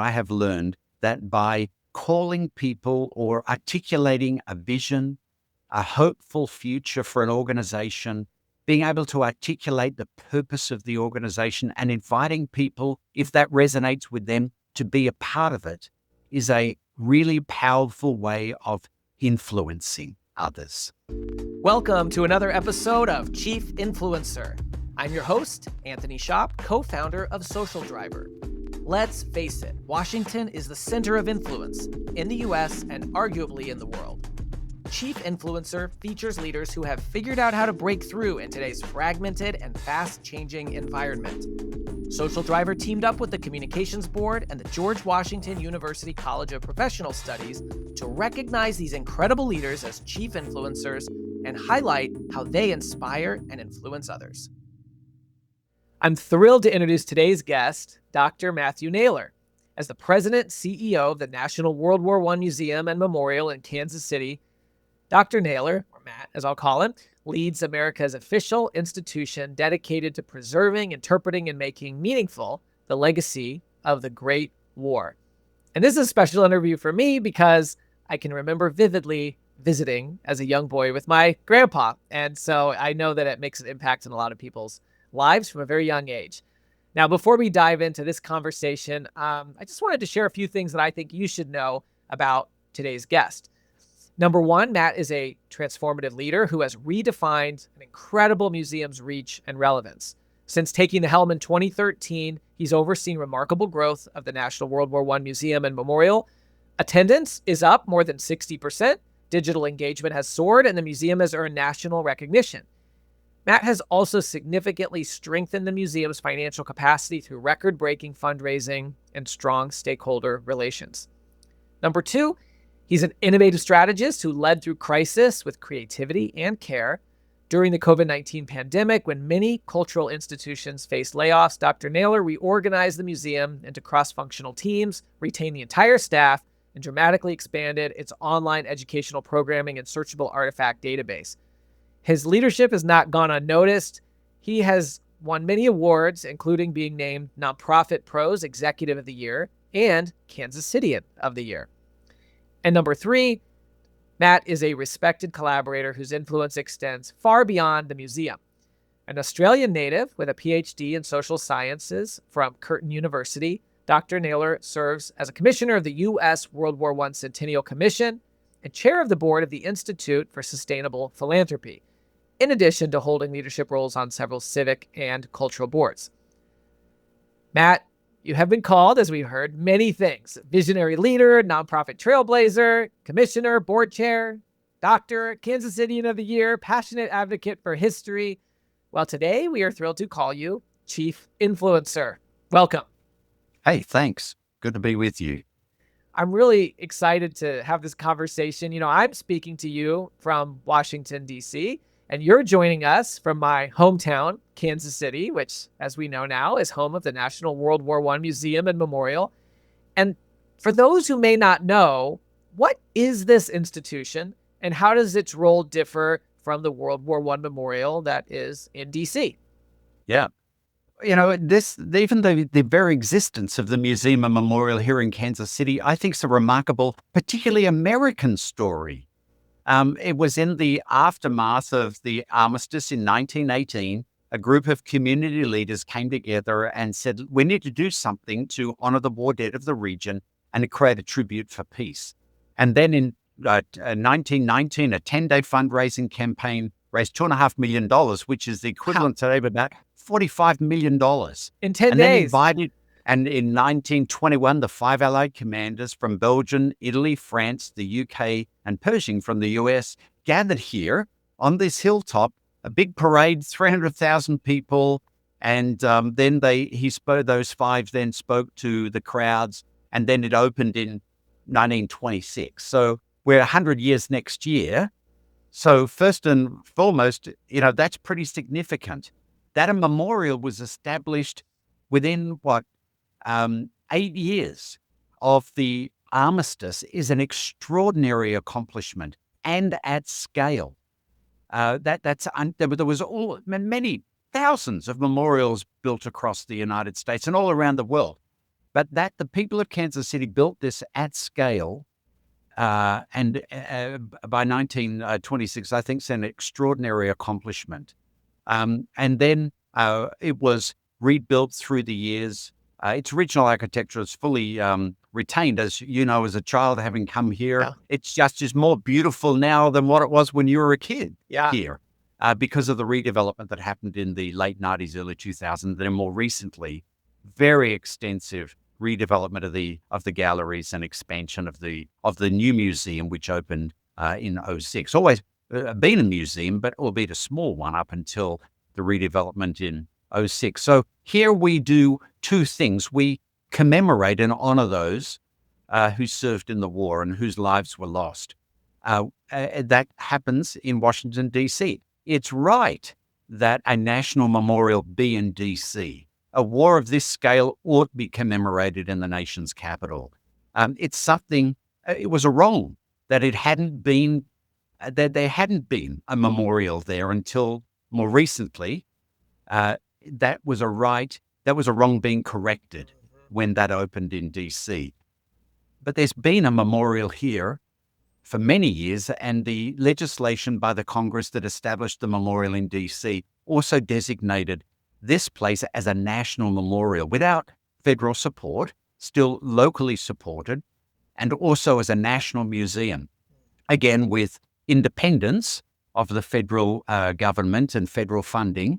I have learned that by calling people or articulating a vision, a hopeful future for an organization, being able to articulate the purpose of the organization and inviting people, if that resonates with them, to be a part of it is a really powerful way of influencing others. Welcome to another episode of Chief Influencer. I'm your host, Anthony Shop, co-founder of Social Driver. Let's face it, Washington is the center of influence in the US and arguably in the world. Chief Influencer features leaders who have figured out how to break through in today's fragmented and fast-changing environment. Social Driver teamed up with the Communications Board and the George Washington University College of Professional Studies to recognize these incredible leaders as chief influencers and highlight how they inspire and influence others. I'm thrilled to introduce today's guest, Dr. Matthew Naylor. As the president and CEO of the National World War I Museum and Memorial in Kansas City, Dr. Naylor, or Matt as I'll call him, leads America's official institution dedicated to preserving, interpreting, and making meaningful the legacy of the Great War. And this is a special interview for me because I can remember vividly visiting as a young boy with my grandpa. And so I know that it makes an impact on a lot of people's lives from a very young age. Now, before we dive into this conversation, I just wanted to share a few things that I think you should know about today's guest. Number one, Matt is a transformative leader who has redefined an incredible museum's reach and relevance. Since taking the helm in 2013, he's overseen remarkable growth of the National World War I Museum and Memorial. Attendance is up more than 60%. Digital engagement has soared, and the museum has earned national recognition. Matt has also significantly strengthened the museum's financial capacity through record-breaking fundraising and strong stakeholder relations. Number two, he's an innovative strategist who led through crisis with creativity and care. During the COVID-19 pandemic, when many cultural institutions faced layoffs, Dr. Naylor reorganized the museum into cross-functional teams, retained the entire staff, and dramatically expanded its online educational programming and searchable artifact database. His leadership has not gone unnoticed. He has won many awards, including being named Nonprofit Pros Executive of the Year and Kansas Cityan of the Year. And number three, Matt is a respected collaborator whose influence extends far beyond the museum. An Australian native with a PhD in social sciences from Curtin University, Dr. Naylor serves as a commissioner of the U.S. World War I Centennial Commission and chair of the board of the Institute for Sustainable Philanthropy, in addition to holding leadership roles on several civic and cultural boards. Matt, you have been called, as we heard, many things: visionary leader, nonprofit trailblazer, commissioner, board chair, doctor, Kansas Cityan of the Year, passionate advocate for history. Well, today we are thrilled to call you Chief Influencer. Welcome. Hey, thanks. Good to be with you. I'm really excited to have this conversation. I'm speaking to you from Washington, D.C., and you're joining us from my hometown, Kansas City, which, as we know now, is home of the National World War I Museum and Memorial. And for those who may not know, what is this institution and how does its role differ from the World War I Memorial that is in D.C.? Yeah. Even the very existence of the museum and memorial here in Kansas City, I think is a remarkable, particularly American story. It was in the aftermath of the armistice in 1918. A group of community leaders came together and said, we need to do something to honor the war dead of the region and to create a tribute for peace. And then in 1919, a 10-day fundraising campaign raised $2.5 million, which is the equivalent today of about $45 million. In 10 days. And in 1921, the 5 Allied commanders from Belgium, Italy, France, the UK, and Pershing from the US gathered here on this hilltop, a big parade, 300,000 people. And then those five then spoke to the crowds, and then it opened in 1926. So we're 100 years next year. So first and foremost, that's pretty significant. That memorial was established within 8 years of the armistice is an extraordinary accomplishment and at scale. There was many thousands of memorials built across the United States and all around the world. but that the people of Kansas City built this at scale. And by 1926, I think it's an extraordinary accomplishment. And then it was rebuilt through the years. Its original architecture is fully retained, as you know, as a child having come here. Yeah. It's just more beautiful now than what it was when you were a kid here, because of the redevelopment that happened in the late 90s, early 2000s, then more recently, very extensive redevelopment of the galleries and expansion of the new museum, which opened in '06. Always been a museum, but albeit a small one up until the redevelopment in '06. So here we do two things. We commemorate and honor those who served in the war and whose lives were lost. That happens in Washington, D.C. It's right that a national memorial be in D.C. A war of this scale ought to be commemorated in the nation's capital. It's something, it was a wrong that it hadn't been, that there hadn't been a memorial there until more recently. That was a wrong being corrected when that opened in DC. But there's been a memorial here for many years, and the legislation by the Congress that established the memorial in DC also designated this place as a national memorial without federal support, still locally supported, and also as a national museum, again with independence of the federal government and federal funding,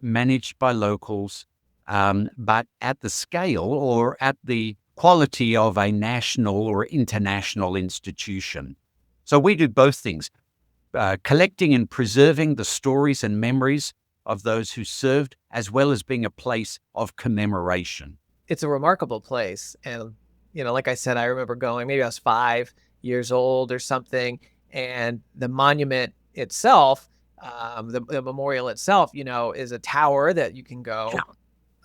managed by locals, but at the scale or at the quality of a national or international institution. So we do both things, collecting and preserving the stories and memories of those who served, as well as being a place of commemoration. It's a remarkable place. And, like I said, I remember going, maybe I was 5 years old or something, and the monument itself, the memorial itself, is a tower that you can go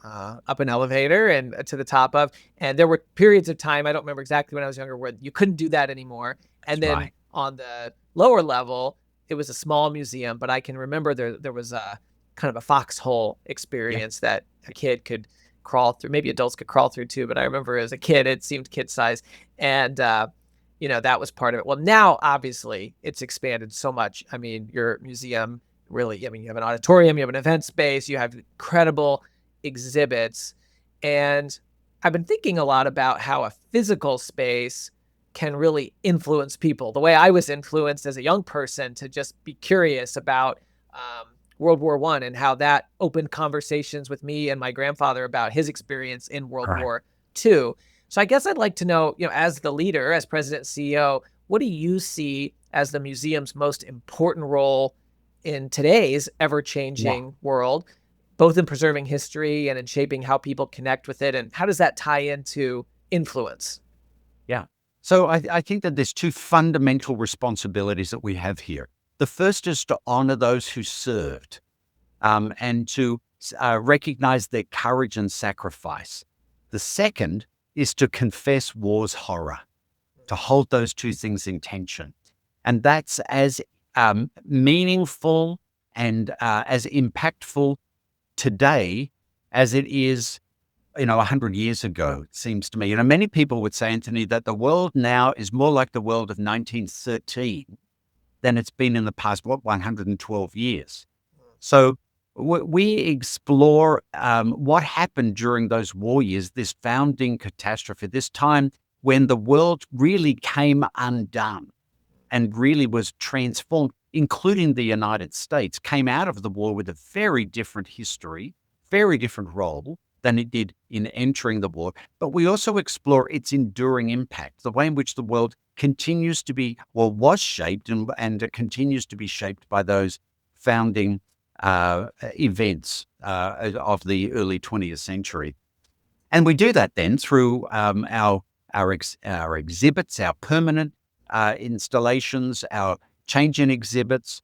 up an elevator and to the top of. And there were periods of time, I don't remember exactly when I was younger, where you couldn't do that anymore. And then on the lower level, it was a small museum, but I can remember there was a kind of a foxhole experience that a kid could crawl through. Maybe adults could crawl through too, but I remember as a kid, it seemed kid size. And, that was part of it. Well, now, obviously, it's expanded so much. I mean, your museum really, you have an auditorium, you have an event space, you have incredible exhibits. And I've been thinking a lot about how a physical space can really influence people. The way I was influenced as a young person to just be curious about World War I and how that opened conversations with me and my grandfather about his experience in World War II. So I guess I'd like to know, as the leader, as president and CEO, what do you see as the museum's most important role in today's ever-changing world, both in preserving history and in shaping how people connect with it? And how does that tie into influence? Yeah. So I think that there's two fundamental responsibilities that we have here. The first is to honor those who served, and to recognize their courage and sacrifice. The second is to confess war's horror, to hold those two things in tension. And that's as meaningful and as impactful today as it is 100 years ago, it seems to me. Many people would say, Anthony, that the world now is more like the world of 1913 than it's been in the past, 112 years. So we explore what happened during those war years, this founding catastrophe, this time when the world really came undone and really was transformed, including the United States, came out of the war with a very different history, very different role than it did in entering the war. But we also explore its enduring impact, the way in which the world continues to be, was shaped and it continues to be shaped by those founding events of the early 20th century. And we do that then through our exhibits, our permanent installations, our change in exhibits,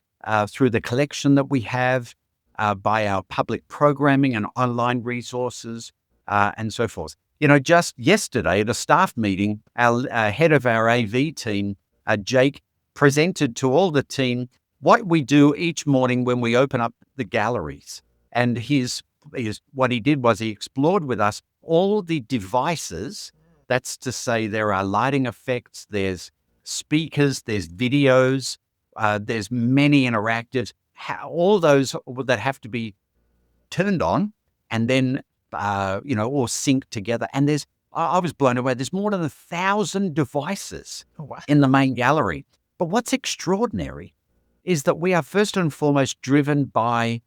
through the collection that we have, by our public programming and online resources, and so forth. Just yesterday at a staff meeting, our head of our AV team, Jake, presented to all the team what we do each morning when we open up the galleries. And what he did was he explored with us all the devices. That's to say there are lighting effects, there's speakers, there's videos, there's many interactives, all those that have to be turned on and then, or synced together. And I was blown away. There's more than 1,000 devices Oh, wow. in the main gallery. But what's extraordinary is that we are first and foremost driven by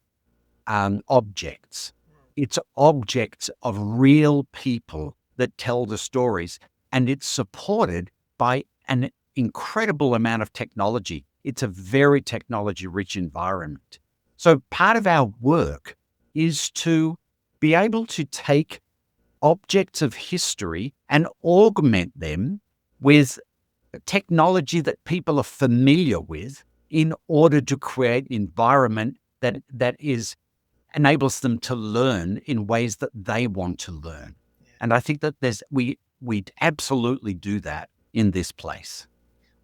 objects. It's objects of real people that tell the stories, and it's supported by an incredible amount of technology. It's a very technology-rich environment. So part of our work is to be able to take objects of history and augment them with technology that people are familiar with in order to create an environment that enables them to learn in ways that they want to learn. And I think that we absolutely do that in this place.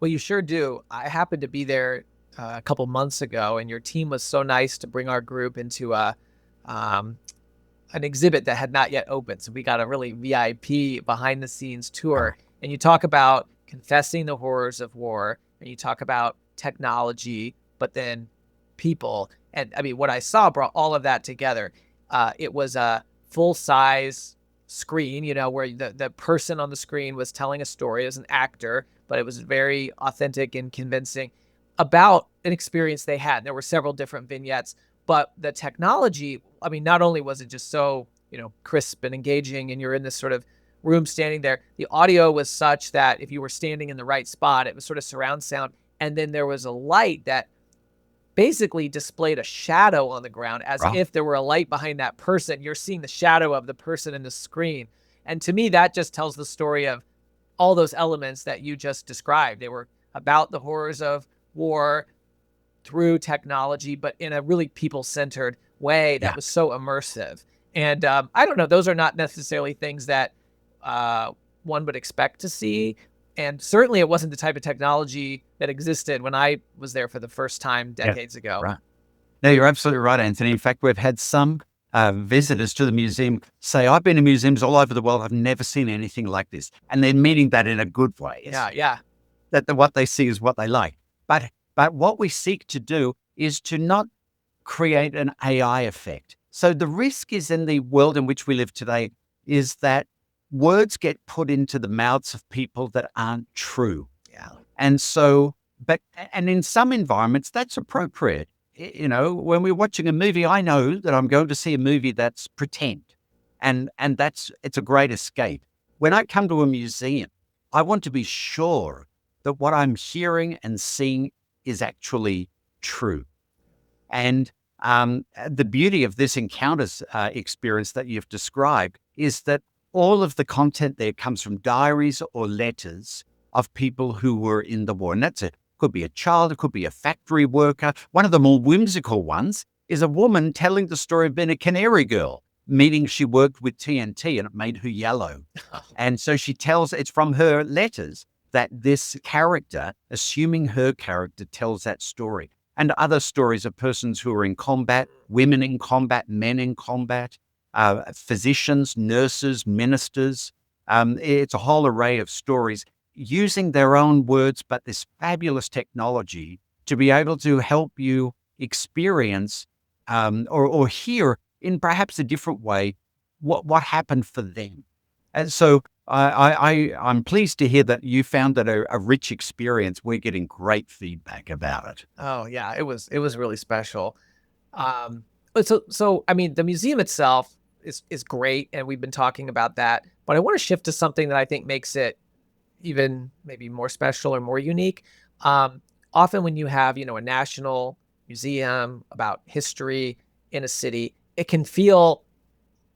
Well, you sure do. I happened to be there a couple months ago, and your team was so nice to bring our group into an exhibit that had not yet opened. So we got a really VIP behind the scenes tour. And you talk about confessing the horrors of war, and you talk about technology, but then people. And I mean, what I saw brought all of that together. It was a full-size screen, where the person on the screen was telling a story as an actor, but it was very authentic and convincing about an experience they had. There were several different vignettes, but the technology, I mean, not only was it just so, crisp and engaging, and you're in this sort of room standing there, the audio was such that if you were standing in the right spot, it was sort of surround sound. And then there was a light that basically displayed a shadow on the ground as if there were a light behind that person. You're seeing the shadow of the person in the screen. And to me, that just tells the story of all those elements that you just described. They were about the horrors of war through technology, but in a really people-centered way that was so immersive. And I don't know, those are not necessarily things that one would expect to see. And certainly it wasn't the type of technology that existed when I was there for the first time decades ago. Right. No, you're absolutely right, Anthony. In fact, we've had some visitors to the museum say, I've been to museums all over the world. I've never seen anything like this. And they're meaning that in a good way. Yeah. That what they see is what they like. But what we seek to do is to not create an AI effect. So the risk is in the world in which we live today is that words get put into the mouths of people that aren't true. Yeah. And so, and in some environments, that's appropriate. When we're watching a movie, I know that I'm going to see a movie that's pretend. And it's a great escape. When I come to a museum, I want to be sure that what I'm hearing and seeing is actually true. And the beauty of this encounters experience that you've described is that all of the content there comes from diaries or letters of people who were in the war. And that's it. Could be a child, it could be a factory worker. One of the more whimsical ones is a woman telling the story of being a canary girl, meaning she worked with TNT and it made her yellow. And so she tells, it's from her letters that this character, assuming her character, tells that story. And other stories of persons who are in combat, women in combat, men in combat, physicians, nurses, ministers. It's a whole array of stories using their own words, but this fabulous technology to be able to help you experience or hear in perhaps a different way what happened for them. And so I'm pleased to hear that you found that a rich experience. We're getting great feedback about it. Oh yeah, it was really special. So I mean, the museum itself is great, and we've been talking about that. But I want to shift to something that I think makes it even maybe more special or more unique. Often when you have, a national museum about history in a city, it can feel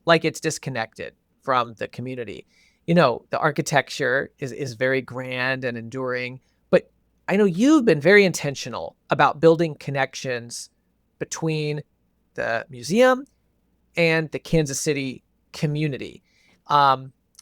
like it's disconnected from the community. The architecture is very grand and enduring, but I know you've been very intentional about building connections between the museum and the Kansas City community.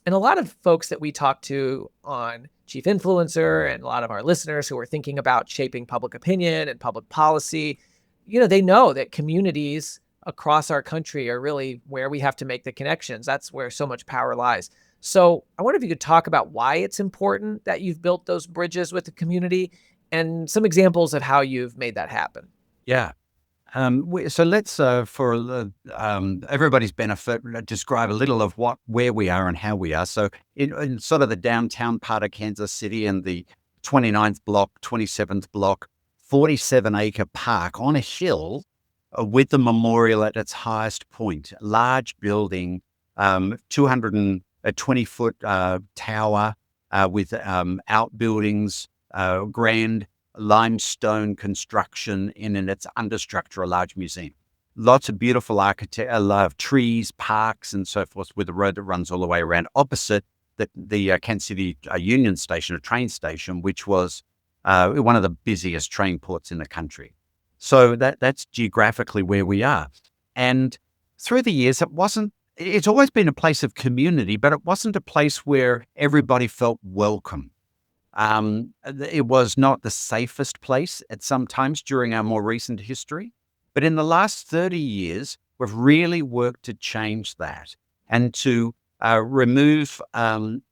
And a lot of folks that we talk to on Chief Influencer and a lot of our listeners who are thinking about shaping public opinion and public policy, they know that communities across our country are really where we have to make the connections. That's where so much power lies. So I wonder if you could talk about why it's important that you've built those bridges with the community and some examples of how you've made that happen. Yeah. So let's, for everybody's benefit, describe a little of where we are and how we are. So in sort of the downtown part of Kansas City in the 29th block, 27th block, 47-acre park on a hill with the memorial at its highest point, large building, 220-foot tower with outbuildings, grand limestone construction in its understructure, a large museum. Lots of beautiful architecture, a lot of trees, parks, and so forth, with a road that runs all the way around opposite the Kansas City Union Station, a train station, which was one of the busiest train ports in the country. So that's geographically where we are. And through the years, it's always been a place of community, but it wasn't a place where everybody felt welcome. It was not the safest place at some times during our more recent history, but in the last 30 years, we've really worked to change that and to remove some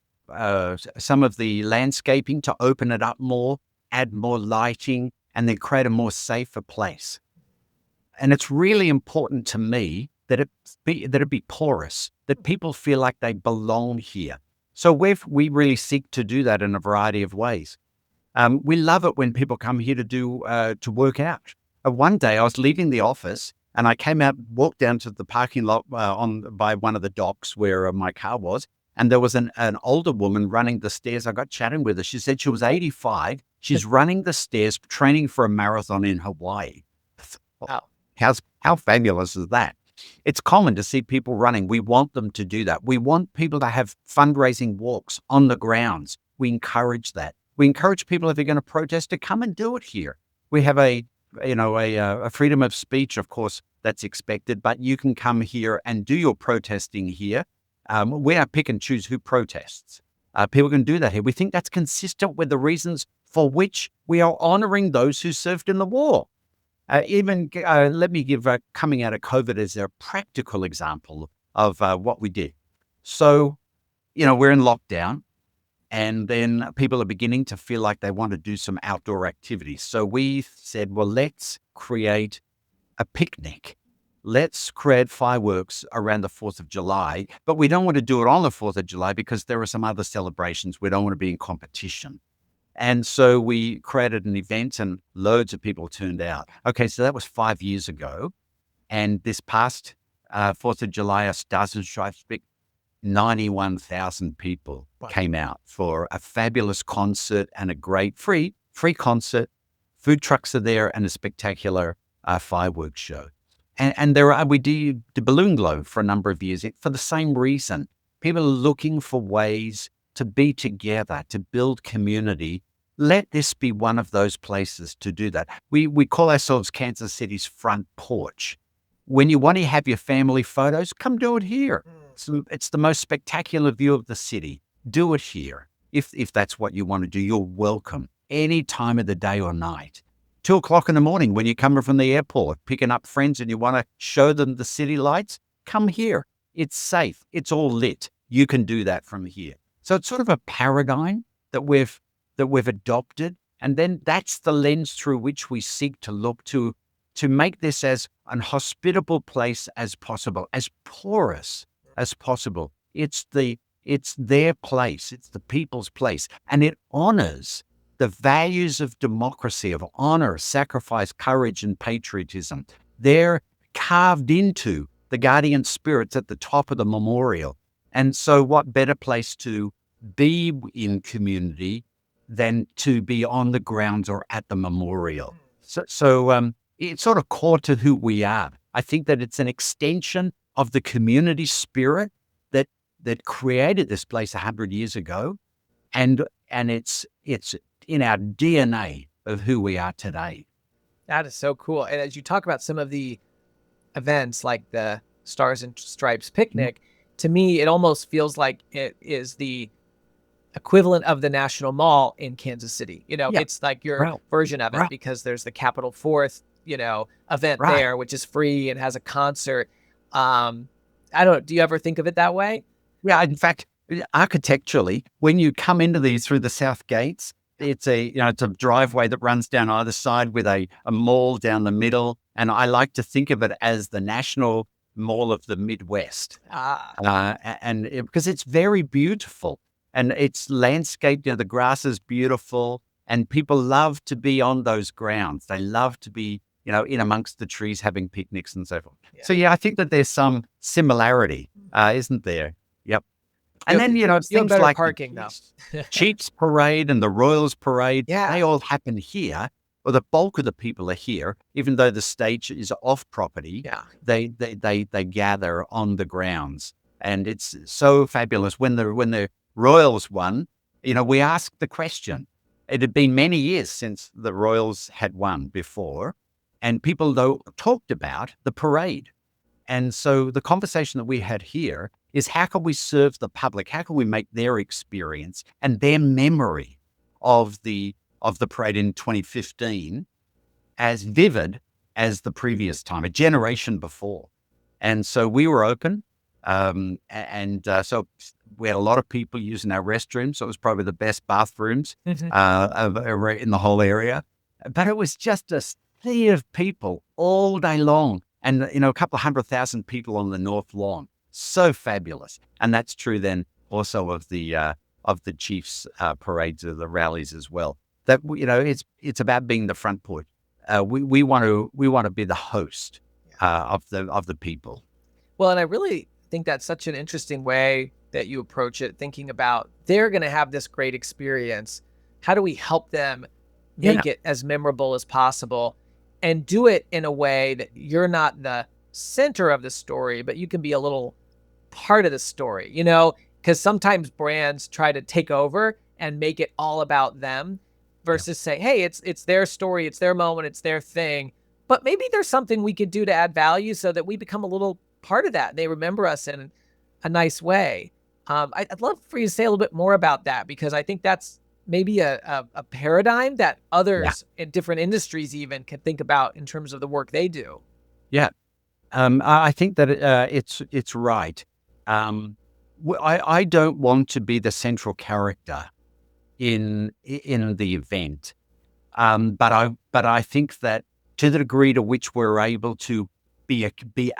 of the landscaping, to open it up more, add more lighting, and then create a more safer place. And it's really important to me that it be porous, that people feel like they belong here. So we really seek to do that in a variety of ways. We love it when people come here to work out. One day I was leaving the office and I came out, walked down to the parking lot by one of the docks where my car was, and there was an older woman running the stairs. I got chatting with her. She said she was 85. She's running the stairs, training for a marathon in Hawaii. Wow. How fabulous is that? It's common to see people running. We want them to do that. We want people to have fundraising walks on the grounds. We encourage that. We encourage people, if they're going to protest, to come and do it here. We have a freedom of speech, of course, that's expected, but you can come here and do your protesting here. We don't pick and choose who protests. People can do that here. We think that's consistent with the reasons for which we are honoring those who served in the war. Let me give coming out of COVID as a practical example of what we did. So, we're in lockdown, and then people are beginning to feel like they want to do some outdoor activities. So we said, well, let's create a picnic. Let's create fireworks around the 4th of July, but we don't want to do it on the 4th of July because there are some other celebrations. We don't want to be in competition. And so we created an event and loads of people turned out. Okay, so that was 5 years ago. And this past 4th of July, our Stars and Stripes, 91,000 people came out for a fabulous concert and a great free concert. Food trucks are there and a spectacular fireworks show. And we did the balloon globe for a number of years for the same reason. People are looking for ways to be together, to build community. Let this be one of those places to do that. We call ourselves Kansas City's front porch. When you want to have your family photos, come do it here. It's the most spectacular view of the city. Do it here. If that's what you want to do, you're welcome any time of the day or night. 2:00 in the morning when you're coming from the airport, picking up friends and you want to show them the city lights, come here. It's safe. It's all lit. You can do that from here. So it's sort of a paradigm that we've adopted. And then that's the lens through which we seek to look to make this as an hospitable place as possible, as porous as possible. It's their place. It's the people's place. And it honors the values of democracy, of honor, sacrifice, courage, and patriotism. They're carved into the guardian spirits at the top of the memorial. And so what better place to be in community than to be on the grounds or at the memorial? So it's sort of core to who we are. I think that it's an extension of the community spirit that created this place 100 years ago. And it's in our DNA of who we are today. That is so cool. And as you talk about some of the events like the Stars and Stripes picnic, to me, it almost feels like it is the equivalent of the National Mall in Kansas City. Yeah. It's like your version of it because there's the Capitol Fourth, event Right. there, which is free and has a concert. I don't know. Do you ever think of it that way? Yeah, in fact, architecturally, when you come into these through the south gates, it's it's a driveway that runs down either side with a mall down the middle. And I like to think of it as the National Mall of the Midwest. Ah, Because it's very beautiful and it's landscaped, the grass is beautiful and people love to be on those grounds. They love to be, in amongst the trees having picnics and so forth. yeah. So, yeah, I think that there's some similarity, isn't there? Yep. And then, You have things better like the parking though. Chiefs Parade and the Royals Parade, Yeah. they all happen here. Or the bulk of the people are here, even though the stage is off property. Yeah. They gather on the grounds, and it's so fabulous. When the Royals won, we asked the question. It had been many years since the Royals had won before, and people though talked about the parade. And so the conversation that we had here is how can we serve the public? How can we make their experience and their memory of the parade in 2015 as vivid as the previous time, a generation before? And so we were open. So we had a lot of people using our restrooms. So it was probably the best bathrooms in the whole area. But it was just a sea of people all day long. And, a couple of 100,000 people on the North Lawn. So fabulous. And that's true then also of the Chiefs parades or the rallies as well. That, it's about being the front porch. We want to be the host of the people. Well, and I really think that's such an interesting way that you approach it, thinking about they're going to have this great experience. How do we help them make it as memorable as possible and do it in a way that you're not the center of the story, but you can be a little part of the story, because sometimes brands try to take over and make it all about them versus say, hey, it's their story, it's their moment, it's their thing. But maybe there's something we could do to add value so that we become a little part of that. They remember us in a nice way. I'd love for you to say a little bit more about that, because I think that's maybe a paradigm that others in different industries even can think about in terms of the work they do. Yeah. I think that it's right. I don't want to be the central character in the event, but I think that to the degree to which we're able to be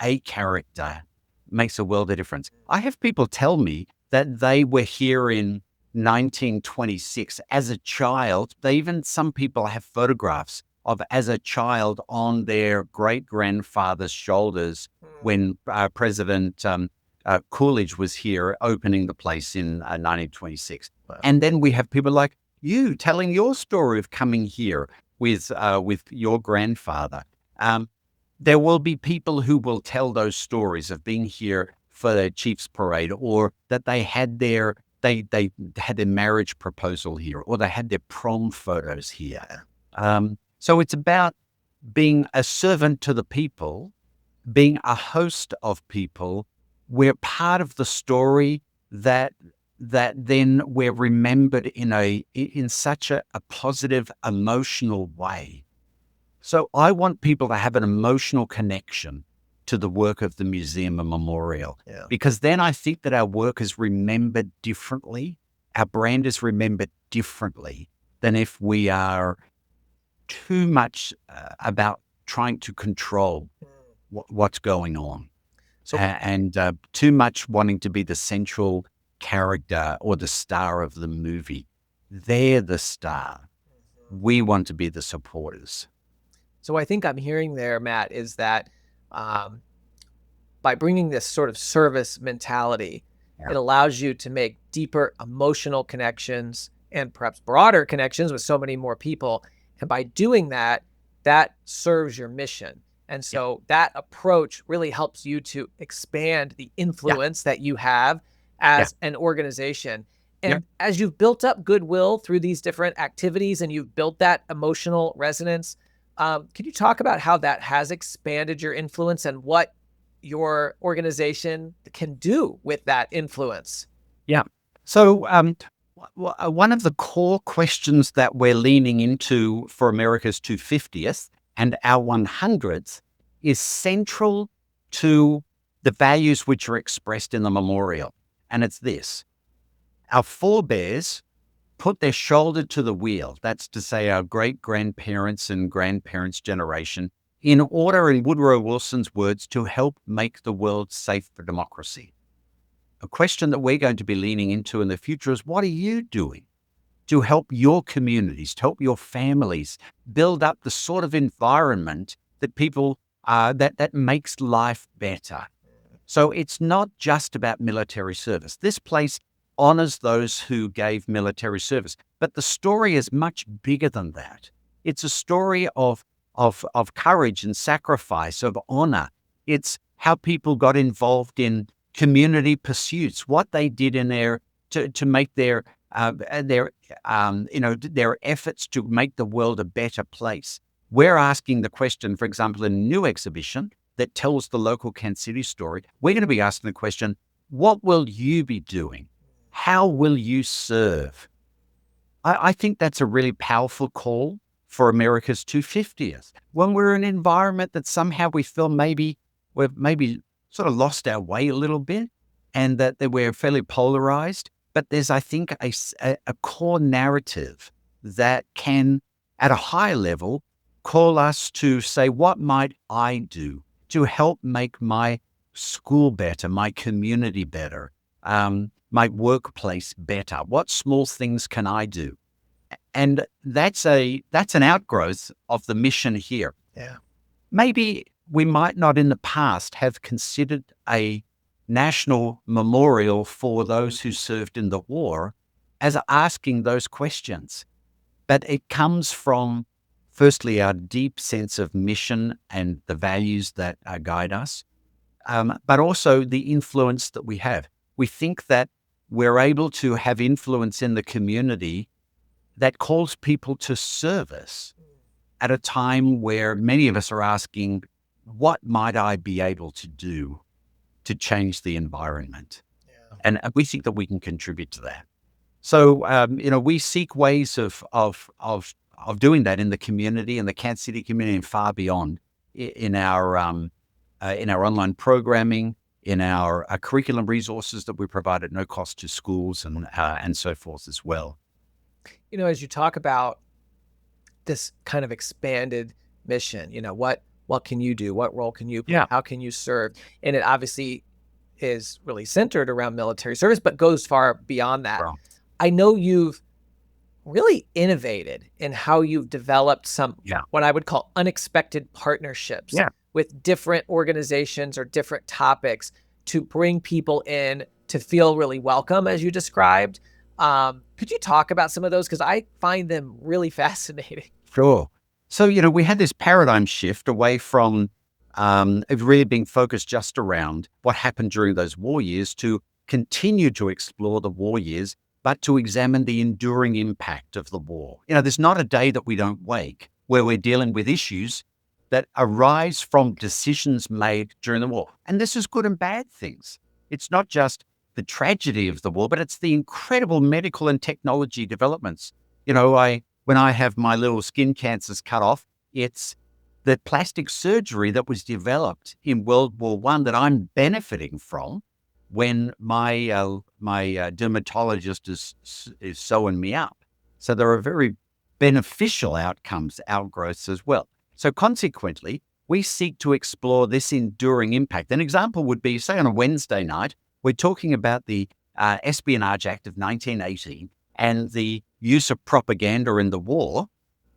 a character makes a world of difference. I have people tell me that they were here in 1926 as a child. Some people have photographs of as a child on their great grandfather's shoulders when President Coolidge was here opening the place in 1926. Wow. And then we have people like you telling your story of coming here with your grandfather. There will be people who will tell those stories of being here for the Chiefs Parade, or that they had their marriage proposal here, or they had their prom photos here. So it's about being a servant to the people, being a host of people. We're part of the story that then we're remembered in such a positive, emotional way. So I want people to have an emotional connection to the work of the museum and memorial, because then I think that our work is remembered differently. Our brand is remembered differently than if we are too much about trying to control what's going on. So, and too much wanting to be the central character or the star of the movie. They're the star. We want to be the supporters. So I think I'm hearing there, Matt, is that by bringing this sort of service mentality, it allows you to make deeper emotional connections and perhaps broader connections with so many more people. And by doing that, that serves your mission. And so that approach really helps you to expand the influence that you have as an organization. And as you've built up goodwill through these different activities and you've built that emotional resonance, could you talk about how that has expanded your influence and what your organization can do with that influence? Yeah. So one of the core questions that we're leaning into for America's 250th and our 100th is central to the values which are expressed in the memorial. And it's this: our forebears put their shoulder to the wheel. That's to say, our great-grandparents and grandparents' generation, in order, in Woodrow Wilson's words, to help make the world safe for democracy. A question that we're going to be leaning into in the future is, what are you doing to help your communities, to help your families build up the sort of environment that people that makes life better? So it's not just about military service. This place honors those who gave military service, but the story is much bigger than that. It's a story of courage and sacrifice, of honor. It's how people got involved in community pursuits, what they did in their to make their efforts to make the world a better place. We're asking the question, for example, in a new exhibition that tells the local Kansas City story, we're going to be asking the question, what will you be doing? How will you serve? I think that's a really powerful call for America's 250th. When we're in an environment that somehow we feel we've maybe sort of lost our way a little bit, and that we're fairly polarized. But there's, I think, a core narrative that can, at a higher level, call us to say, what might I do to help make my school better, my community better, my workplace better? What small things can I do? And that's an outgrowth of the mission here. Yeah. Maybe we might not in the past have considered a national memorial for those who served in the war as asking those questions. But it comes from, firstly, our deep sense of mission and the values that guide us, but also the influence that we have. We think that we're able to have influence in the community that calls people to service at a time where many of us are asking, what might I be able to do to change the environment? Yeah. And we think that we can contribute to that. So, we seek ways of doing that in the community, in the Kansas City community, and far beyond, in our online programming, in our curriculum resources that we provide at no cost to schools and so forth as well. As you talk about this kind of expanded mission, what can you do? What role can you play? Yeah. How can you serve? And it obviously is really centered around military service, but goes far beyond that. Wow. I know you've really innovated in how you've developed some, what I would call unexpected partnerships with different organizations or different topics to bring people in to feel really welcome, as you described. Could you talk about some of those? Because I find them really fascinating. Sure. So, we had this paradigm shift away from it really being focused just around what happened during those war years to continue to explore the war years, but to examine the enduring impact of the war. There's not a day that we don't wake where we're dealing with issues that arise from decisions made during the war. And this is good and bad things. It's not just the tragedy of the war, but it's the incredible medical and technology developments. When I have my little skin cancers cut off, it's the plastic surgery that was developed in World War I that I'm benefiting from when my dermatologist is sewing me up. So there are very beneficial outgrowths as well. So consequently, we seek to explore this enduring impact. An example would be, say, on a Wednesday night, we're talking about the Espionage Act of 1918 and the use of propaganda in the war.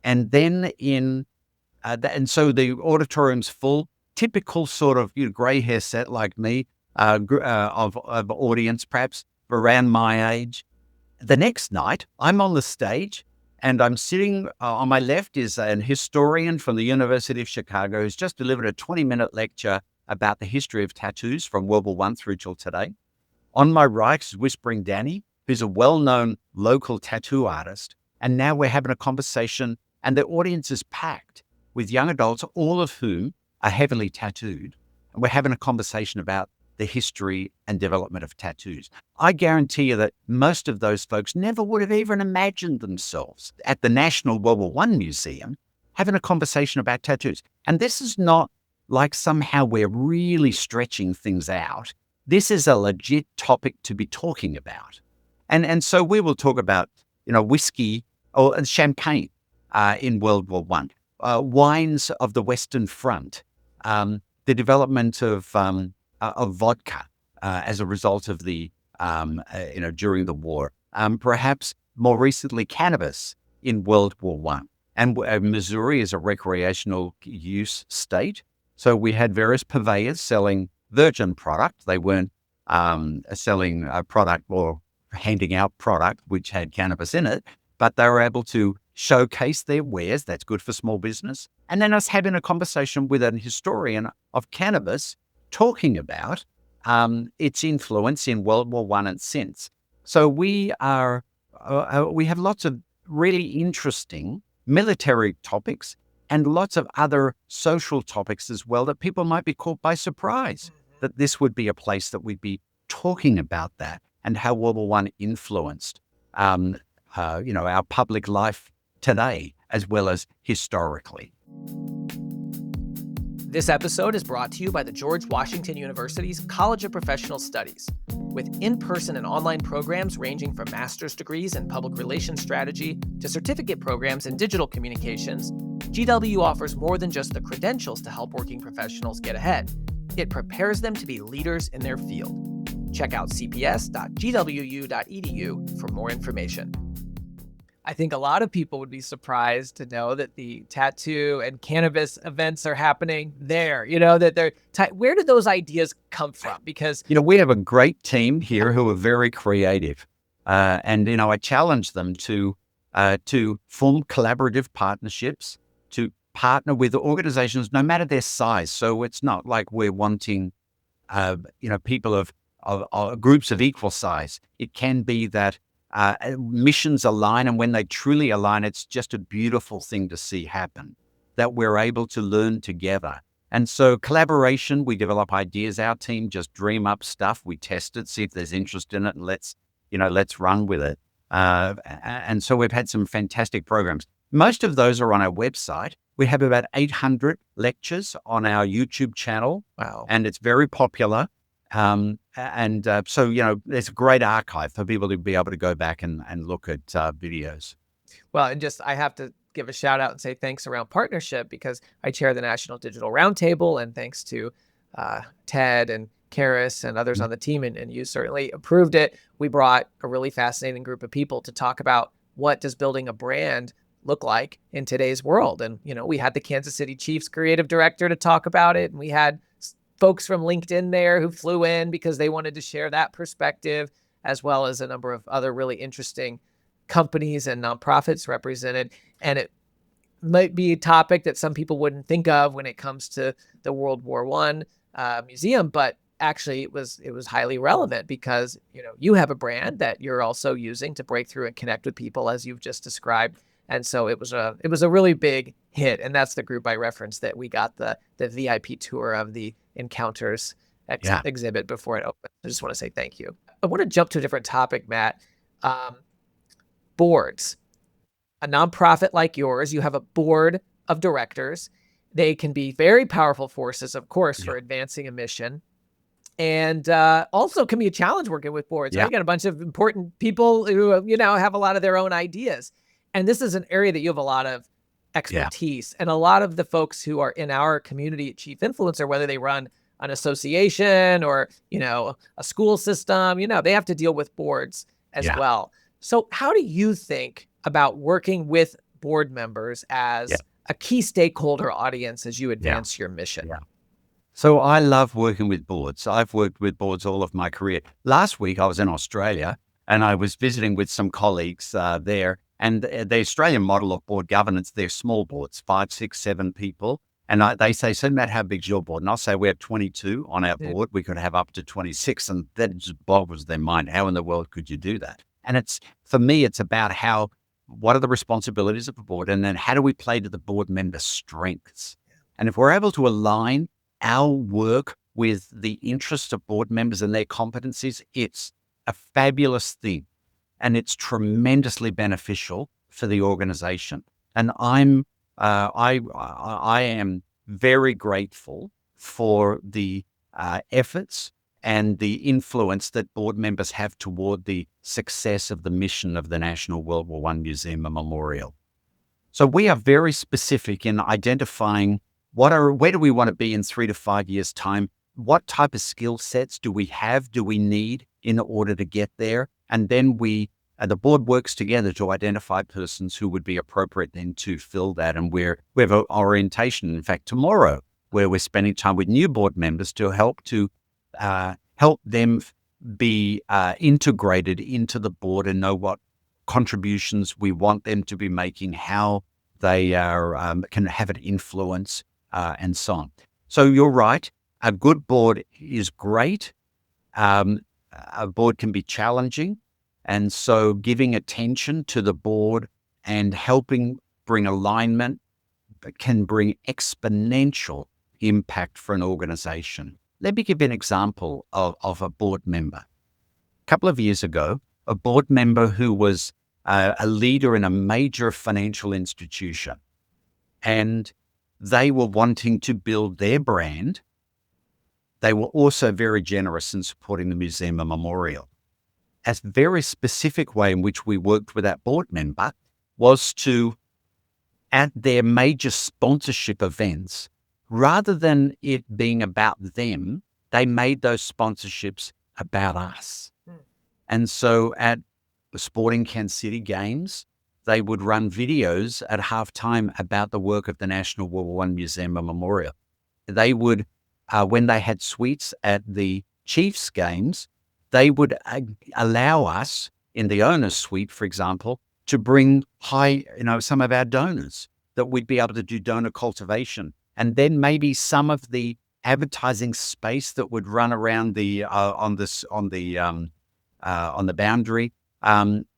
And then and so the auditorium's full, typical sort of gray hair set like me, of audience, perhaps around my age. The next night, I'm on the stage and I'm sitting on my left is an historian from the University of Chicago who's just delivered a 20-minute lecture about the history of tattoos from World War I through till today. On my right is Whispering Danny, who's a well-known local tattoo artist. And now we're having a conversation and the audience is packed with young adults, all of whom are heavily tattooed. And we're having a conversation about the history and development of tattoos. I guarantee you that most of those folks never would have even imagined themselves at the National World War I Museum having a conversation about tattoos. And this is not like somehow we're really stretching things out. This is a legit topic to be talking about. And so we will talk about, whiskey or champagne in World War One, wines of the Western Front, the development of vodka as a result of the, during the war, perhaps more recently cannabis in World War One. And Missouri is a recreational use state. So we had various purveyors selling virgin product. They weren't selling a product or handing out product which had cannabis in it, but they were able to showcase their wares. That's good for small business. And then us having a conversation with an historian of cannabis talking about its influence in World War One and since. So we have lots of really interesting military topics and lots of other social topics as well that people might be caught by surprise that this would be a place that we'd be talking about that and how World War One influenced, our public life today as well as historically. This episode is brought to you by the George Washington University's College of Professional Studies. With in-person and online programs ranging from master's degrees in public relations strategy to certificate programs in digital communications, GW offers more than just the credentials to help working professionals get ahead. It prepares them to be leaders in their field. Check out cps.gwu.edu for more information. I think a lot of people would be surprised to know that the tattoo and cannabis events are happening there, that they're where did those ideas come from? Because, we have a great team here who are very creative. And I challenge them to form collaborative partnerships, to partner with organizations, no matter their size. So it's not like we're wanting, people of groups of equal size. It can be that missions align, and when they truly align, it's just a beautiful thing to see happen, that we're able to learn together. And so collaboration, we develop ideas. Our team just dream up stuff. We test it, see if there's interest in it, and let's run with it. And so we've had some fantastic programs. Most of those are on our website. We have about 800 lectures on our YouTube channel. Wow. And it's very popular. So, there's a great archive for people to be able to go back and look at videos. Well, and I have to give a shout out and say thanks around partnership, because I chair the National Digital Roundtable, and thanks to Ted and Karis and others on the team, and you certainly approved it. We brought a really fascinating group of people to talk about what does building a brand look like in today's world. And, we had the Kansas City Chiefs creative director to talk about it, and we had folks from LinkedIn there who flew in because they wanted to share that perspective, as well as a number of other really interesting companies and nonprofits represented. And it might be a topic that some people wouldn't think of when it comes to the World War One museum, but actually it was highly relevant because, you have a brand that you're also using to break through and connect with people, as you've just described. And so it was a really big hit. And that's the group I referenced that we got the VIP tour of the Encounters exhibit before it opened. I just want to say thank you. I want to jump to a different topic, Matt. Boards. A nonprofit like yours, you have a board of directors. They can be very powerful forces, of course, for advancing a mission. And also can be a challenge working with boards. Right? You got a bunch of important people who, have a lot of their own ideas. And this is an area that you have a lot of expertise. And a lot of the folks who are in our community at Chief Influencer, whether they run an association or, a school system, they have to deal with boards as well. So how do you think about working with board members as a key stakeholder audience as you advance your mission? So I love working with boards. I've worked with boards all of my career. Last week, I was in Australia and I was visiting with some colleagues there. And the Australian model of board governance, they're small boards, 5, 6, 7 people. And they say, so Matt, how big's your board? And I'll say, we have 22 on our board. We could have up to 26. And that just boggles their mind. How in the world could you do that? And for me, it's about what are the responsibilities of a board? And then how do we play to the board member strengths? And if we're able to align our work with the interests of board members and their competencies, it's a fabulous thing. And it's tremendously beneficial for the organization. And I'm I am very grateful for the efforts and the influence that board members have toward the success of the mission of the National World War I Museum and Memorial. So we are very specific in identifying where do we want to be in 3 to 5 years' time? What type of skill sets do we have, do we need in order to get there? And then the board works together to identify persons who would be appropriate then to fill that. And we have an orientation, in fact, tomorrow, where we're spending time with new board members to help them be integrated into the board and know what contributions we want them to be making, how they can have an influence, and so on. So you're right. A good board is great. A board can be challenging. And so giving attention to the board and helping bring alignment can bring exponential impact for an organization. Let me give you an example of a board member. A couple of years ago, a board member who was a leader in a major financial institution, and they were wanting to build their brand. They were also very generous in supporting the museum and memorial. A very specific way in which we worked with that board member was to, at their major sponsorship events, rather than it being about them, they made those sponsorships about us. And so at the Sporting Kansas City games, they would run videos at halftime about the work of the National World War I Museum and Memorial. They would, when they had suites at the Chiefs games, they would allow us in the owner's suite, for example, to bring some of our donors, that we'd be able to do donor cultivation. And then maybe some of the advertising space that would run around on the boundary,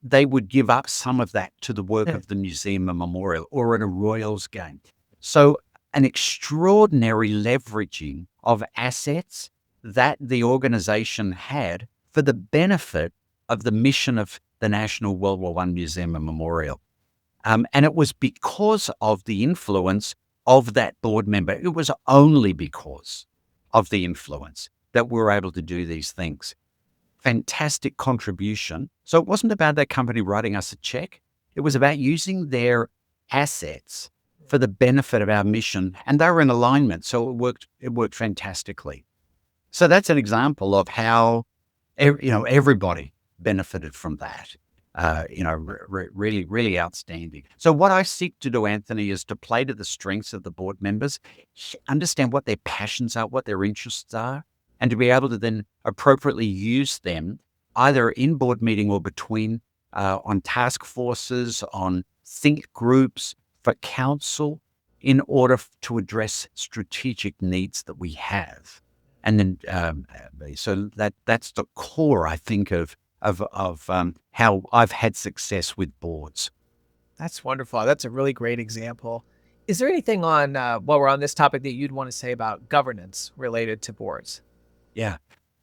they would give up some of that to the work of the museum and memorial, or at a Royals game. So an extraordinary leveraging of assets that the organization had for the benefit of the mission of the National World War I Museum and Memorial. And it was because of the influence of that board member. It was only because of the influence that we were able to do these things. Fantastic contribution. So it wasn't about that company writing us a check. It was about using their assets for the benefit of our mission, and they were in alignment. So it worked fantastically. So that's an example of how everybody benefited from that. Really, really outstanding. So what I seek to do, Anthony, is to play to the strengths of the board members, understand what their passions are, what their interests are, and to be able to then appropriately use them either in board meeting or between, on task forces, on think groups, for counsel, in order to address strategic needs that we have. And then, so that's the core, I think, of how I've had success with boards. That's wonderful. That's a really great example. Is there anything on while we're on this topic that you'd want to say about governance related to boards? Yeah.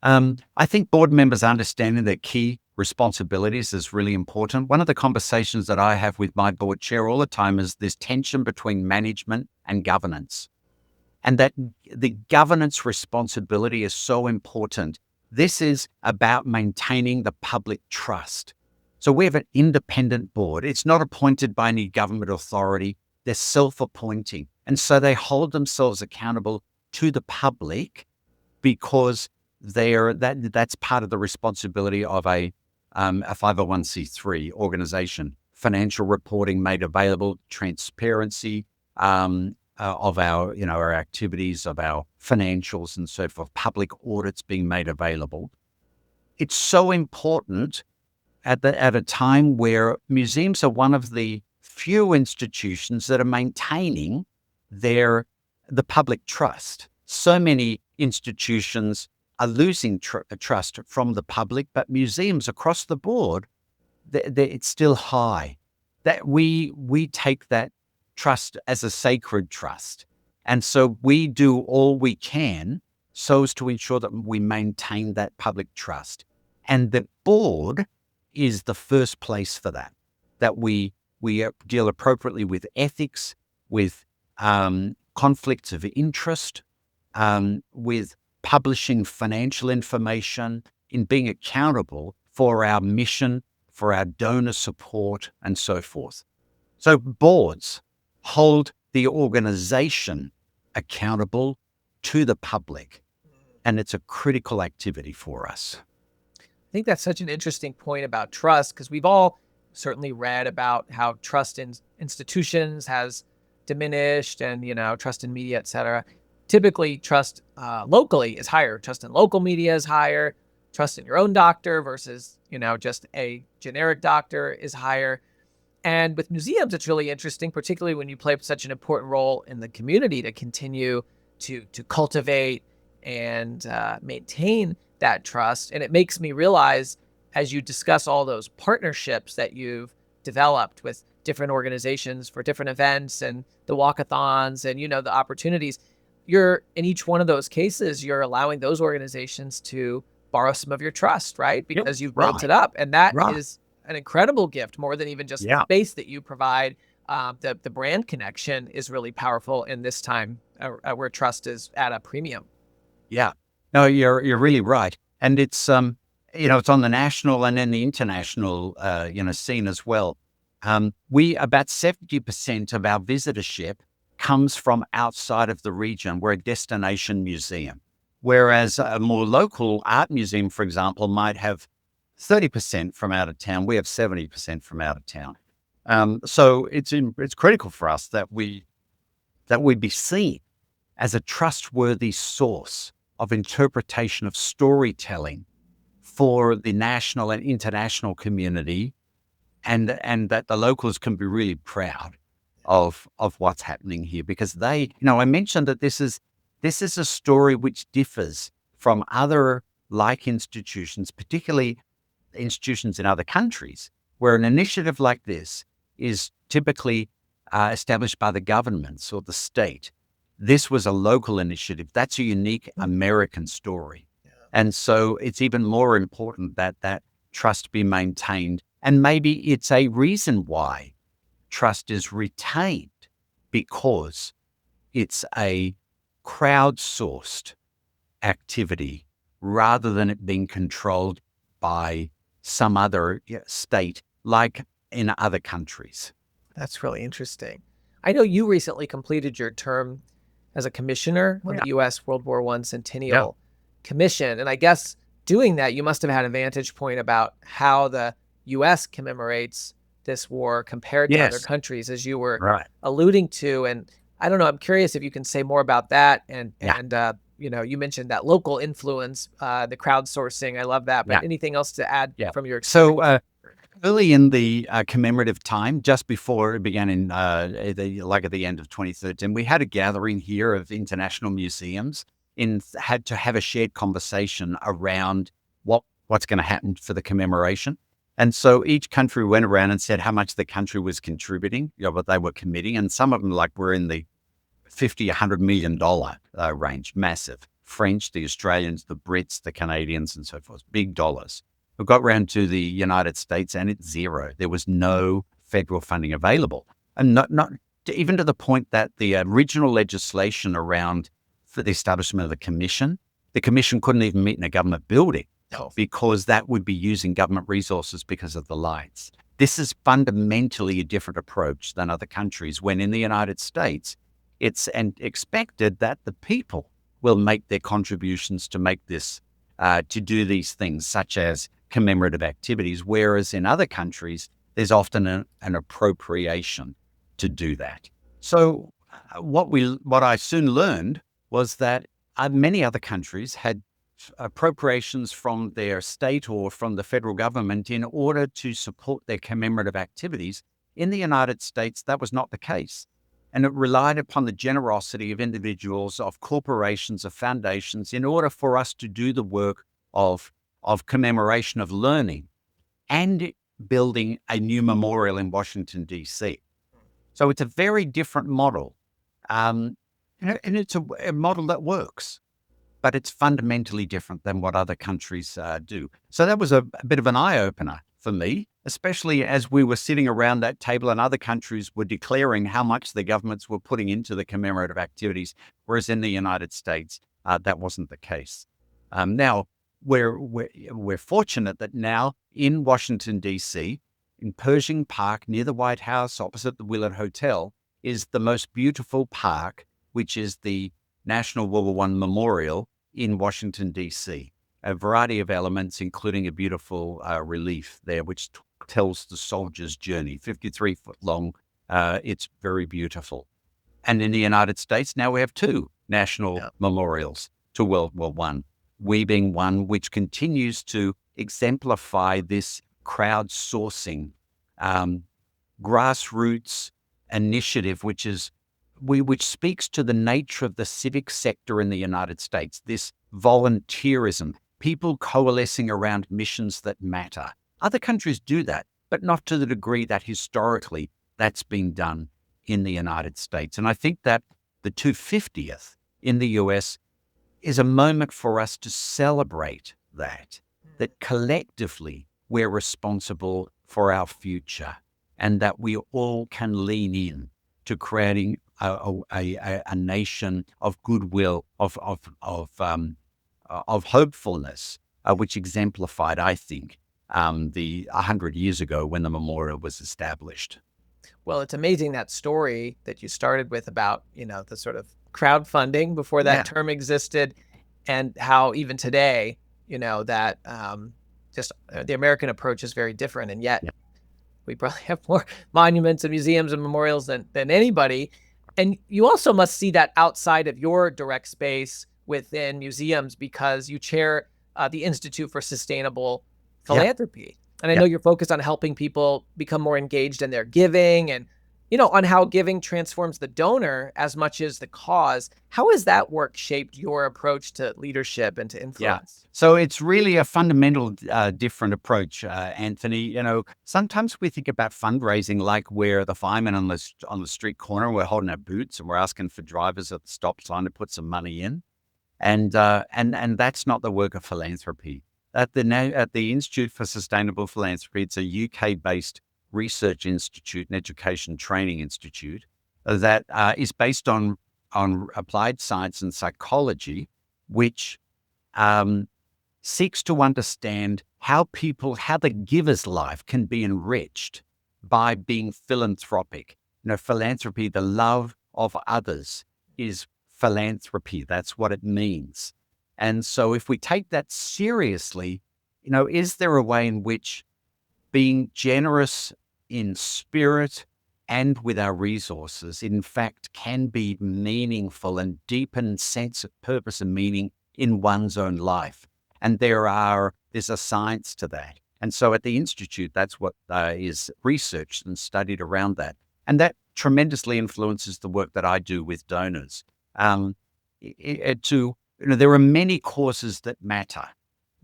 I think board members understanding their key responsibilities is really important. One of the conversations that I have with my board chair all the time is this tension between management and governance. And that the governance responsibility is so important. This is about maintaining the public trust. So we have an independent board. It's not appointed by any government authority. They're self-appointing. And so they hold themselves accountable to the public, because that's part of the responsibility of a 501c3 organization. Financial reporting made available, transparency, of our activities, of our financials and so forth, public audits being made available. It's so important at a time where museums are one of the few institutions that are maintaining the public trust. So many institutions are losing trust from the public, but museums across the board, it's still high. That we take that trust as a sacred trust. And so we do all we can so as to ensure that we maintain that public trust. And the board is the first place for that we deal appropriately with ethics, with conflicts of interest, with publishing financial information, in being accountable for our mission, for our donor support, and so forth. So boards hold the organization accountable to the public, and it's a critical activity for us. I think that's such an interesting point about trust, because we've all certainly read about how trust in institutions has diminished, and trust in media, et cetera. Typically, trust locally is higher. Trust in local media is higher. Trust in your own doctor versus just a generic doctor is higher. And with museums, it's really interesting, particularly when you play such an important role in the community to continue to cultivate and maintain that trust. And it makes me realize, as you discuss all those partnerships that you've developed with different organizations for different events and the walkathons and, the opportunities, you're in each one of those cases, you're allowing those organizations to borrow some of your trust, right? Because you've built it up. And that is an incredible gift, more than even just the space that you provide. The brand connection is really powerful in this time where trust is at a premium. Yeah, no, you're really right. And it's, it's on the national and then the international, scene as well. About 70% of our visitorship comes from outside of the region. We're a destination museum, whereas a more local art museum, for example, might have 30% from out of town. We have 70% from out of town. So it's critical for us that we be seen as a trustworthy source of interpretation of storytelling for the national and international community, and that the locals can be really proud of what's happening here, because I mentioned that this is a story which differs from other like institutions, particularly institutions in other countries, where an initiative like this is typically established by the governments or the state. This was a local initiative. That's a unique American story. Yeah. And so it's even more important that trust be maintained. And maybe it's a reason why trust is retained, because it's a crowdsourced activity rather than it being controlled by some other state like in other countries. That's really interesting. I know you recently completed your term as a commissioner of the U.S. World War I Centennial Commission. And I guess doing that, you must have had a vantage point about how the U.S. commemorates this war compared to other countries, as you were alluding to. And I don't know, I'm curious if you can say more about that. And you mentioned that local influence, the crowdsourcing. I love that. But anything else to add from your experience? So early in the commemorative time, just before it began at the end of 2013, we had a gathering here of international museums had to have a shared conversation around what's going to happen for the commemoration. And so each country went around and said how much the country was contributing, what they were committing. And some of them were in the $50, $100 million range, massive. French, the Australians, the Brits, the Canadians, and so forth, big dollars. We got round to the United States and it's zero. There was no federal funding available. And not even to the point that the original legislation around for the establishment of the commission couldn't even meet in a government building because that would be using government resources because of the lights. This is fundamentally a different approach than other countries, when in the United States, it's expected that the people will make their contributions to make this, to do these things, such as commemorative activities, whereas in other countries, there's often an appropriation to do that. So what I soon learned was that many other countries had appropriations from their state or from the federal government in order to support their commemorative activities. In the United States, that was not the case. And it relied upon the generosity of individuals, of corporations, of foundations, in order for us to do the work of commemoration, of learning, and building a new memorial in Washington, D.C. So it's a very different model. And it's a model that works, but it's fundamentally different than what other countries do. So that was a bit of an eye-opener for me especially as we were sitting around that table and other countries were declaring how much the governments were putting into the commemorative activities, whereas in the United States, that wasn't the case. Now, we're fortunate that now in Washington, D.C., in Pershing Park near the White House, opposite the Willard Hotel, is the most beautiful park, which is the National World War I Memorial in Washington, D.C. A variety of elements, including a beautiful relief there, which tells the soldier's journey, 53 foot long. It's very beautiful. And in the United States, now we have two national memorials to World War I, we being one which continues to exemplify this crowdsourcing, grassroots initiative, which speaks to the nature of the civic sector in the United States, this volunteerism, people coalescing around missions that matter. Other countries do that, but not to the degree that historically that's been done in the United States. And I think that the 250th in the US is a moment for us to celebrate that collectively we're responsible for our future and that we all can lean in to creating a nation of goodwill, of hopefulness, which exemplified, I think, the 100 years ago when the memorial was established. Well, it's amazing that story that you started with about, the sort of crowdfunding before that term existed, and how even today, that just the American approach is very different. And yet we probably have more monuments and museums and memorials than anybody. And you also must see that outside of your direct space within museums, because you chair the Institute for Sustainable Philanthropy. And I know you're focused on helping people become more engaged in their giving and, on how giving transforms the donor as much as the cause. How has that work shaped your approach to leadership and to influence? So it's really a fundamental different approach, Anthony. Sometimes we think about fundraising like we're the firemen on the street corner. We're holding our boots and we're asking for drivers at the stop sign to put some money in. And that's not the work of philanthropy. At the Institute for Sustainable Philanthropy, it's a UK-based research institute and education training institute that is based on applied science and psychology, which seeks to understand how the giver's life can be enriched by being philanthropic. Philanthropy, the love of others, is philanthropy. That's what it means. And so if we take that seriously, is there a way in which being generous in spirit and with our resources, in fact, can be meaningful and deepen sense of purpose and meaning in one's own life? And there's a science to that. And so at the Institute, that's what is researched and studied around that. And that tremendously influences the work that I do with donors. There are many causes that matter.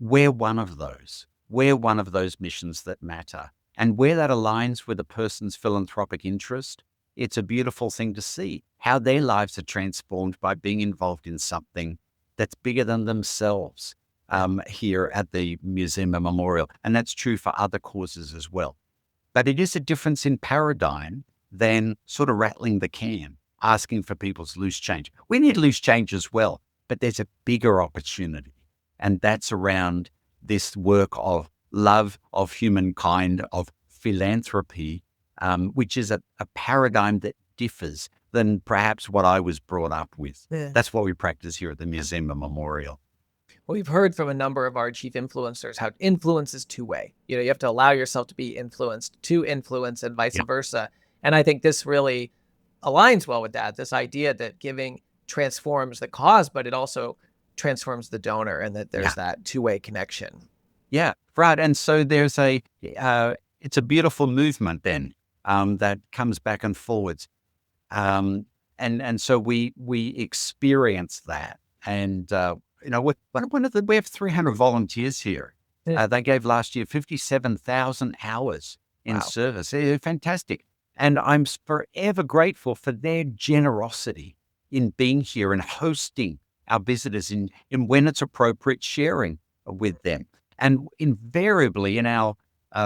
We're one of those. We're one of those missions that matter. And where that aligns with a person's philanthropic interest, it's a beautiful thing to see how their lives are transformed by being involved in something that's bigger than themselves here at the museum and memorial. And that's true for other causes as well. But it is a difference in paradigm than sort of rattling the can, asking for people's loose change. We need loose change as well, but there's a bigger opportunity. And that's around this work of love of humankind, of philanthropy, which is a paradigm that differs than perhaps what I was brought up with. That's what we practice here at the Museum and Memorial. Well, we've heard from a number of our chief influencers how influence is two-way. You have to allow yourself to be influenced to influence and vice versa. And I think this really aligns well with that, this idea that giving transforms the cause, but it also transforms the donor, and that there's that two-way connection. Yeah, right. And so there's it's a beautiful movement then that comes back and forwards. And so we experience that. And, we have 300 volunteers here. They gave last year 57,000 hours in service. They're fantastic. And I'm forever grateful for their generosity in being here and hosting our visitors in when it's appropriate, sharing with them. And invariably in our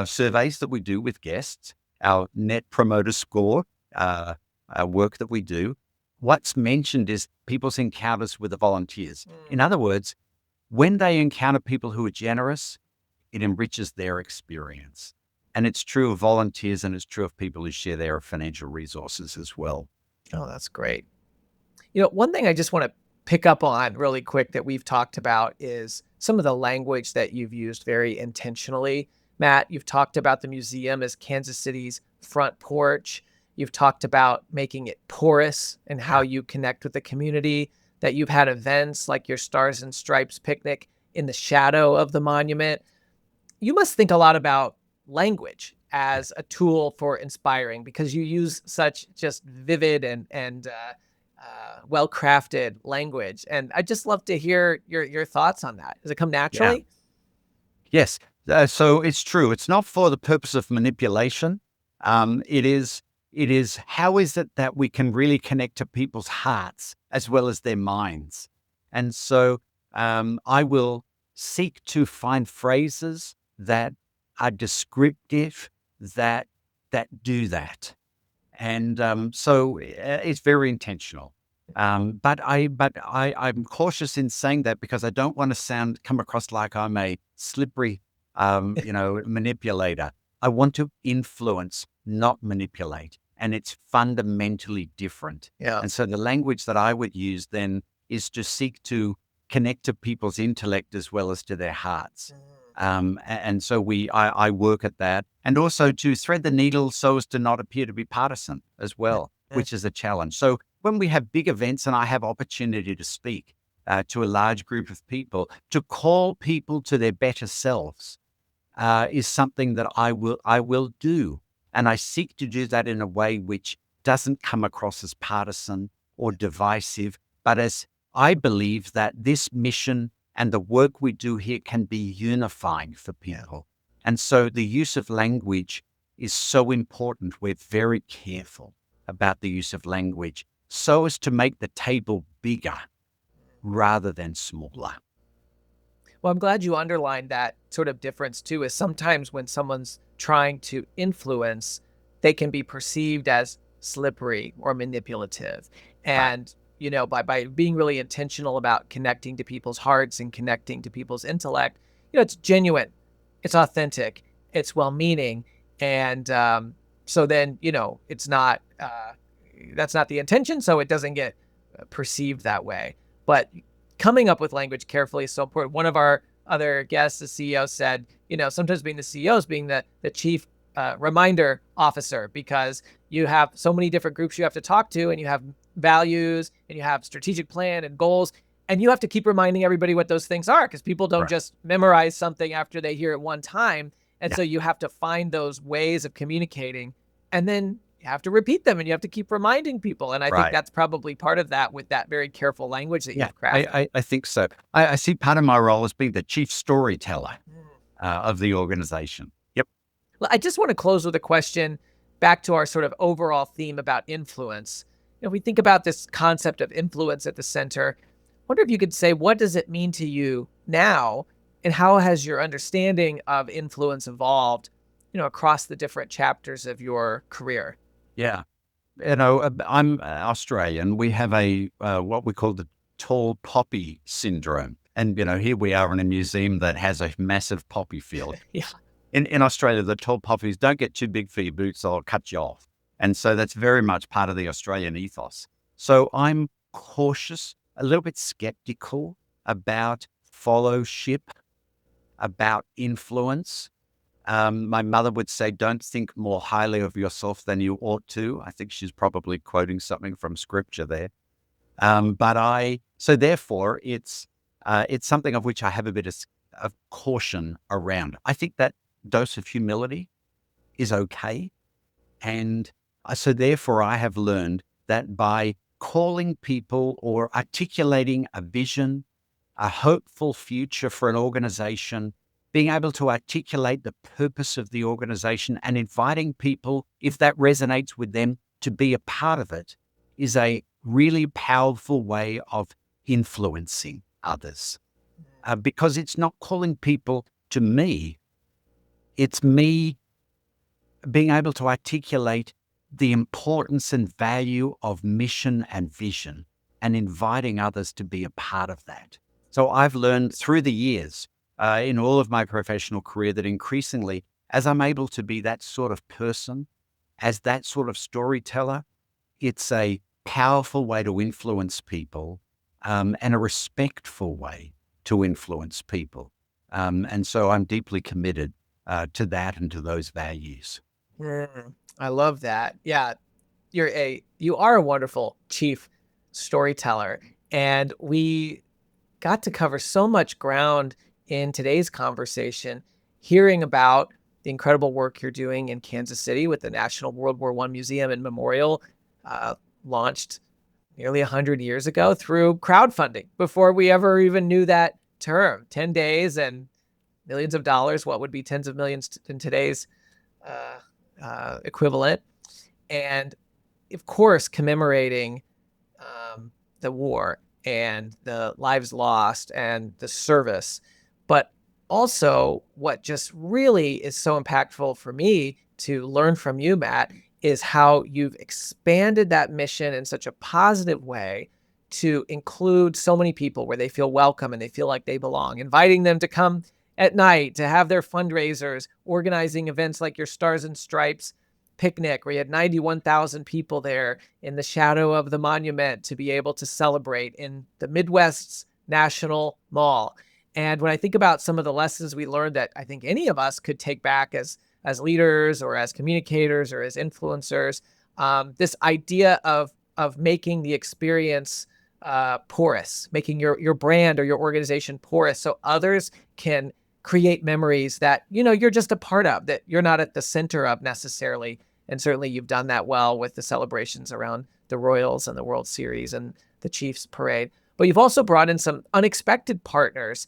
surveys that we do with guests, our net promoter score, our work that we do, what's mentioned is people's encounters with the volunteers. In other words, when they encounter people who are generous, it enriches their experience. And it's true of volunteers, and it's true of people who share their financial resources as well. Oh, that's great. One thing I just want to pick up on really quick that we've talked about is some of the language that you've used very intentionally. Matt, you've talked about the museum as Kansas City's front porch. You've talked about making it porous and how you connect with the community, that you've had events like your Stars and Stripes picnic in the shadow of the monument. You must think a lot about language as a tool for inspiring, because you use such just vivid and well-crafted language. And I'd just love to hear your thoughts on that. Does it come naturally? Yes. So it's true. It's not for the purpose of manipulation. It is how is it that we can really connect to people's hearts as well as their minds. And so I will seek to find phrases that are descriptive, that do that. And so it's very intentional. But I'm cautious in saying that because I don't want to come across like I'm a slippery, manipulator. I want to influence, not manipulate. And it's fundamentally different. Yeah. And so the language that I would use then is to seek to connect to people's intellect as well as to their hearts. And so I work at that, and also to thread the needle so as to not appear to be partisan as well, which is a challenge. So when we have big events and I have opportunity to speak to a large group of people, to call people to their better selves is something that I will do. And I seek to do that in a way which doesn't come across as partisan or divisive, but as I believe that this mission and the work we do here can be unifying for people. And so the use of language is so important. We're very careful about the use of language so as to make the table bigger rather than smaller. Well, I'm glad you underlined that sort of difference too, is sometimes when someone's trying to influence, they can be perceived as slippery or manipulative. And by being really intentional about connecting to people's hearts and connecting to people's intellect, it's genuine, it's authentic, it's well-meaning. And so then, it's not, that's not the intention. So it doesn't get perceived that way. But coming up with language carefully is so important. One of our other guests, the CEO, said, sometimes being the CEO is being the chief reminder officer, because you have so many different groups you have to talk to, and you have values, and you have strategic plan and goals, and you have to keep reminding everybody what those things are, because people don't just memorize something after they hear it one time. And so you have to find those ways of communicating, and then you have to repeat them, and you have to keep reminding people. And I think that's probably part of that, with that very careful language that you've crafted. I think so. I see part of my role as being the chief storyteller of the organization. Yep. Well, I just want to close with a question back to our sort of overall theme about influence. If we think about this concept of influence at the center, I wonder if you could say, what does it mean to you now, and how has your understanding of influence evolved, across the different chapters of your career? Yeah. I'm Australian. We have a what we call the tall poppy syndrome. And, here we are in a museum that has a massive poppy field. In Australia, the tall poppies don't get too big for your boots, they'll cut you off. And so that's very much part of the Australian ethos. So I'm cautious, a little bit skeptical about followship, about influence. My mother would say, don't think more highly of yourself than you ought to. I think she's probably quoting something from scripture there. So therefore it's something of which I have a bit of caution around. I think that dose of humility is okay. And so therefore I have learned that by calling people or articulating a vision, a hopeful future for an organization, being able to articulate the purpose of the organization and inviting people, if that resonates with them, to be a part of it, is a really powerful way of influencing others. Because it's not calling people to me, It's me being able to articulate the importance and value of mission and vision and inviting others to be a part of that. So I've learned through the years in all of my professional career that increasingly, as I'm able to be that sort of person, as that sort of storyteller, it's a powerful way to influence people and a respectful way to influence people. And so I'm deeply committed to that and to those values. I love that. Yeah, you are a wonderful chief storyteller, and we got to cover so much ground in today's conversation, hearing about the incredible work you're doing in Kansas City with the National World War I Museum and Memorial, launched nearly 100 years ago through crowdfunding before we ever even knew that term. 10 days and millions of dollars, what would be tens of millions in today's equivalent. And of course, commemorating the war and the lives lost and the service. But also, what just really is so impactful for me to learn from you, Matt, is how you've expanded that mission in such a positive way to include so many people where they feel welcome and they feel like they belong, inviting them to come at night to have their fundraisers, organizing events like your Stars and Stripes picnic, where you had 91,000 people there in the shadow of the monument to be able to celebrate in the Midwest's National Mall. And when I think about some of the lessons we learned that I think any of us could take back as leaders or as communicators or as influencers, this idea of making the experience porous, making your brand or your organization porous so others can create memories that, you're just a part of, that you're not at the center of necessarily. And certainly you've done that well with the celebrations around the Royals and the World Series and the Chiefs parade. But you've also brought in some unexpected partners.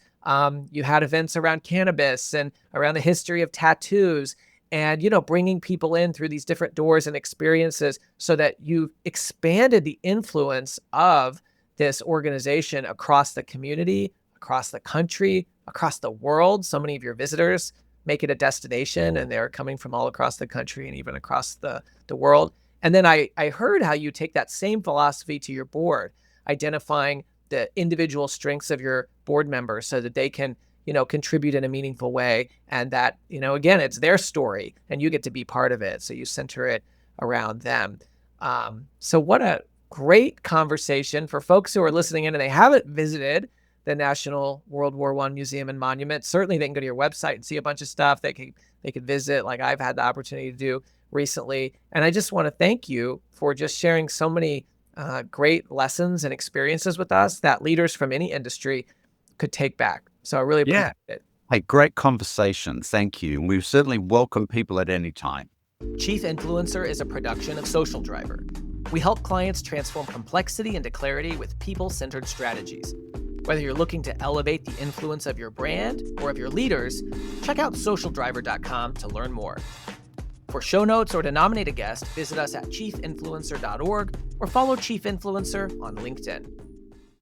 You had events around cannabis and around the history of tattoos and, bringing people in through these different doors and experiences so that you've expanded the influence of this organization across the community, across the country, across the world. So many of your visitors make it a destination and they're coming from all across the country and even across the world. And then I heard how you take that same philosophy to your board, identifying the individual strengths of your board members so that they can, contribute in a meaningful way. And that, again, it's their story and you get to be part of it. So you center it around them. So what a great conversation for folks who are listening in and they haven't visited the National World War I Museum and Monument. Certainly they can go to your website and see a bunch of stuff they could visit, like I've had the opportunity to do recently. And I just want to thank you for just sharing so many great lessons and experiences with us that leaders from any industry could take back. So I really appreciate it. Hey, great conversation. Thank you. And we certainly welcome people at any time. Chief Influencer is a production of Social Driver. We help clients transform complexity into clarity with people-centered strategies. Whether you're looking to elevate the influence of your brand or of your leaders, check out socialdriver.com to learn more. For show notes or to nominate a guest, visit us at chiefinfluencer.org or follow Chief Influencer on LinkedIn.